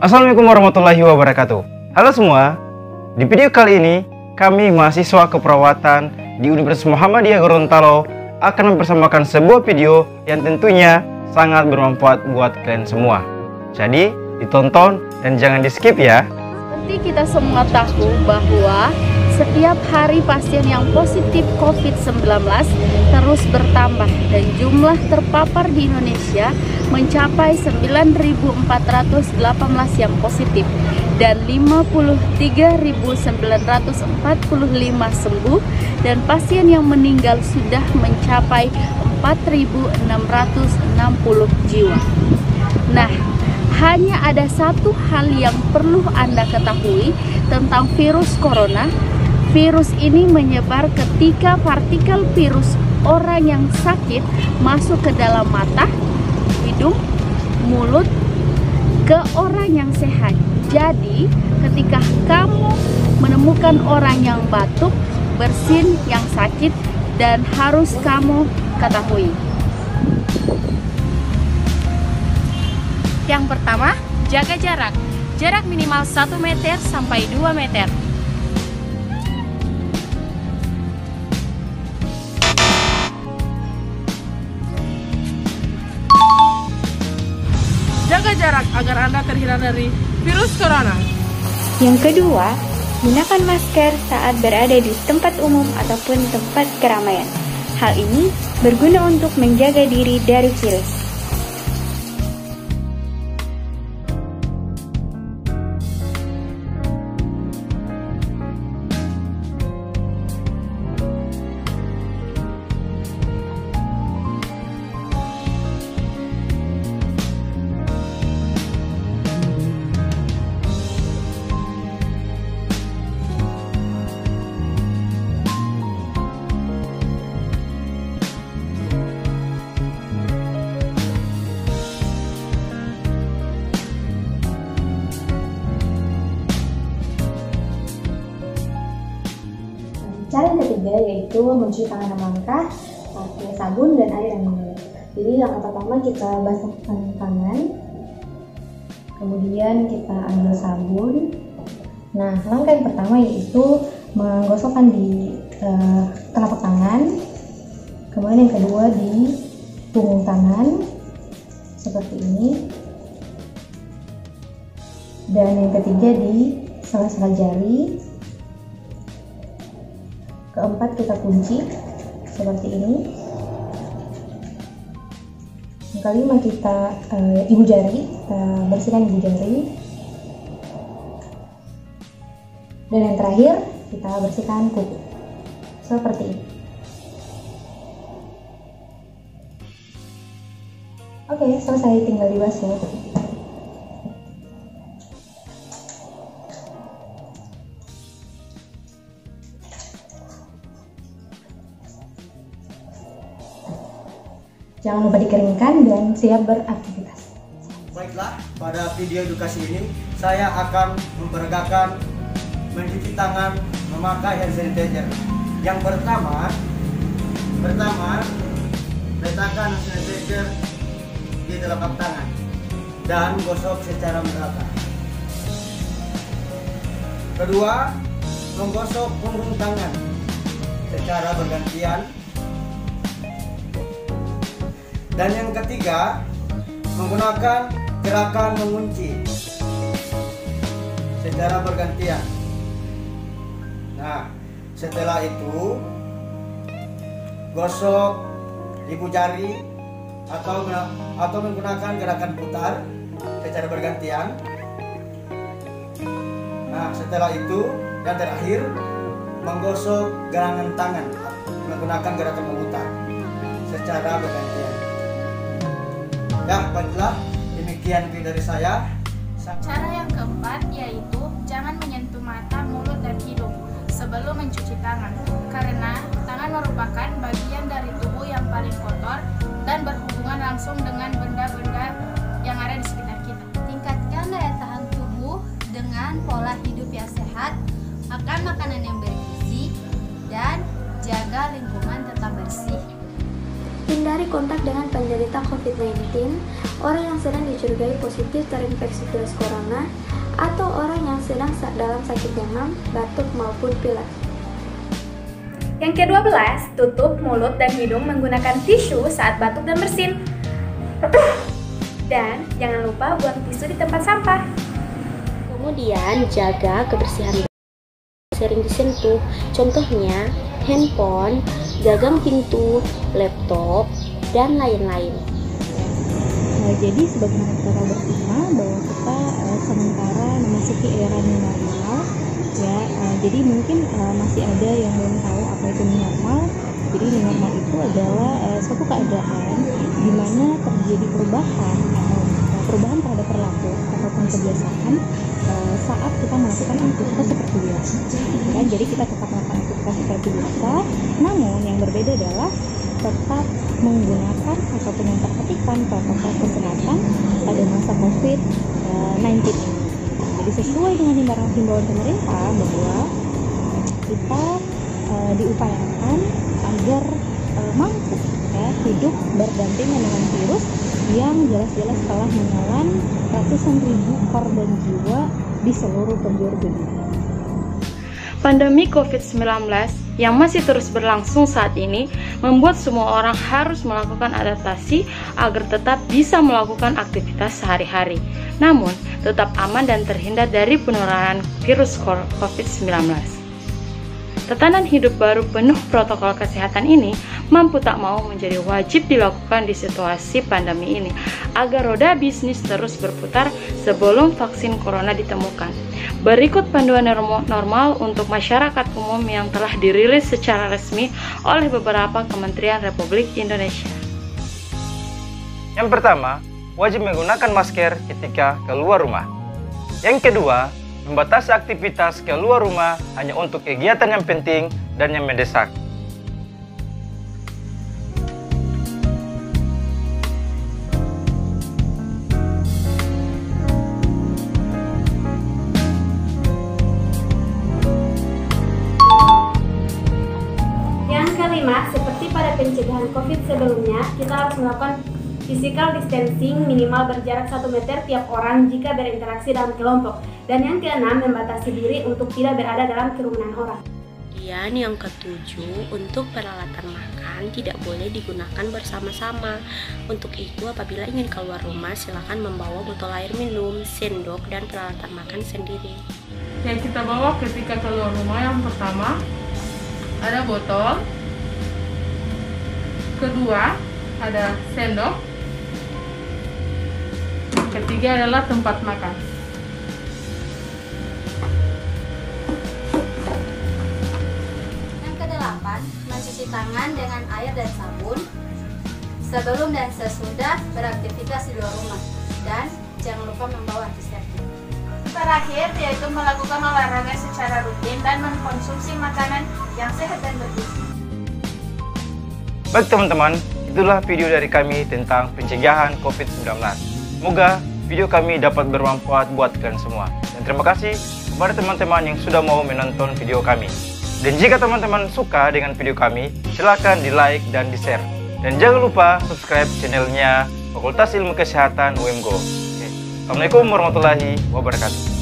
Assalamualaikum warahmatullahi wabarakatuh. Halo semua, di video kali ini kami mahasiswa keperawatan di Universitas Muhammadiyah Gorontalo akan mempersembahkan sebuah video yang tentunya sangat bermanfaat buat kalian semua. Jadi ditonton dan jangan di skip ya. Seperti kita semua tahu bahwa setiap hari pasien yang positif COVID-19 terus bertambah dan jumlah terpapar di Indonesia mencapai 9.418 yang positif dan 53.945 sembuh, dan pasien yang meninggal sudah mencapai 4.660 jiwa. Nah, hanya ada satu hal yang perlu Anda ketahui tentang virus corona. Virus ini menyebar ketika partikel virus orang yang sakit masuk ke dalam mata, hidung, mulut ke orang yang sehat. Jadi, ketika kamu menemukan orang yang batuk, bersin, yang sakit, dan harus kamu ketahui. Yang pertama, jaga jarak. Jarak minimal 1 meter sampai 2 meter. Jaga jarak agar Anda terhindar dari virus corona. Yang kedua, gunakan masker saat berada di tempat umum ataupun tempat keramaian. Hal ini berguna untuk menjaga diri dari virus. Cara yang ketiga yaitu mencuci tangan dengan langkah pakai sabun dan air yang mengalir. Jadi langkah pertama kita basahkan tangan, kemudian kita ambil sabun. Nah, langkah yang pertama yaitu menggosokkan di telapak tangan, kemudian yang kedua di punggung tangan seperti ini, dan yang ketiga di sela-sela jari. Keempat, kita kunci seperti ini. Yang kelima, kita ibu jari, kita bersihkan ibu jari. Dan yang terakhir, kita bersihkan kuku seperti ini. Oke, selesai, tinggal dibasuh. Jangan lupa dikeringkan dan siap beraktivitas. Baiklah, pada video edukasi ini saya akan memperagakan mencuci tangan memakai hand sanitizer. Yang pertama letakkan hand sanitizer di telapak tangan dan gosok secara merata. Kedua, menggosok punggung tangan secara bergantian. Dan yang ketiga, menggunakan gerakan mengunci secara bergantian. Nah, setelah itu gosok ibu jari atau menggunakan gerakan putar secara bergantian. Nah, setelah itu dan terakhir menggosok gerangan tangan menggunakan gerakan memutar secara bergantian. Ya, baiklah, demikian video dari saya. Cara yang keempat yaitu jangan menyentuh mata, mulut, dan hidung sebelum mencuci tangan, karena tangan merupakan bagian dari tubuh yang paling kotor dan berhubungan langsung dengan benda-benda yang ada di sekitar kita. Tingkatkan daya tahan tubuh dengan pola hidup yang sehat, makan makanan yang bergizi, dan jaga lingkungan tetap bersih. Hindari menghindari kontak dengan penderita COVID-19, orang yang sedang dicurigai positif terinfeksi virus corona, atau orang yang sedang dalam sakit demam, batuk maupun pilek. Yang ke-12, tutup mulut dan hidung menggunakan tisu saat batuk dan bersin. Dan jangan lupa buang tisu di tempat sampah. Kemudian jaga kebersihan sering disentuh, contohnya handphone, gagang pintu, laptop, dan lain-lain. Jadi sebagaimana kita tahu bersama bahwa kita sementara memasuki era new normal, ya. Jadi mungkin masih ada yang belum tahu apa itu new normal. Jadi new normal itu adalah suatu keadaan di mana terjadi perubahan terhadap perilaku ataupun kebiasaan saat kita melakukan aktivitas seperti biasa. Ya, jadi kita tetap melakukan aktivitas seperti biasa, namun yang berbeda adalah tetap menggunakan ataupun memperhatikan protokol kesehatan pada masa COVID-19 ini. Jadi sesuai dengan himbauan pemerintah bahwa kita diupayakan agar mampu hidup berdampingan dengan virus yang jelas-jelas telah menelan ratusan ribu korban jiwa di seluruh penjuru dunia. Pandemi COVID-19 yang masih terus berlangsung saat ini membuat semua orang harus melakukan adaptasi agar tetap bisa melakukan aktivitas sehari-hari, namun tetap aman dan terhindar dari penularan virus COVID-19. Tatanan hidup baru penuh protokol kesehatan ini mampu tak mau menjadi wajib dilakukan di situasi pandemi ini agar roda bisnis terus berputar sebelum vaksin corona ditemukan. Berikut panduan normal untuk masyarakat umum yang telah dirilis secara resmi oleh beberapa Kementerian Republik Indonesia. Yang pertama, wajib menggunakan masker ketika keluar rumah. Yang kedua, membatasi aktivitas keluar rumah hanya untuk kegiatan yang penting dan yang mendesak. Yang kelima, seperti pada pencegahan COVID sebelumnya, kita harus melakukan physical distancing minimal berjarak 1 meter tiap orang jika berinteraksi dalam kelompok. Dan yang keenam, membatasi diri untuk tidak berada dalam kerumunan orang. Dan yang ketujuh, untuk peralatan makan tidak boleh digunakan bersama-sama. Untuk itu, apabila ingin keluar rumah, silakan membawa botol air minum, sendok, dan peralatan makan sendiri. Yang kita bawa ketika keluar rumah, yang pertama ada botol, kedua ada sendok, ketiga adalah tempat makan. Yang kedelapan, mencuci tangan dengan air dan sabun sebelum dan sesudah beraktivitas di luar rumah, dan jangan lupa membawa antiseptik. Terakhir, yaitu melakukan olahraga secara rutin dan mengkonsumsi makanan yang sehat dan bergizi. Baik teman-teman, itulah video dari kami tentang pencegahan COVID-19. Semoga video kami dapat bermanfaat buat kalian semua. Dan terima kasih kepada teman-teman yang sudah mau menonton video kami. Dan jika teman-teman suka dengan video kami, silakan di-like dan di-share. Dan jangan lupa subscribe channelnya Fakultas Ilmu Kesehatan UMGO. Assalamualaikum warahmatullahi wabarakatuh.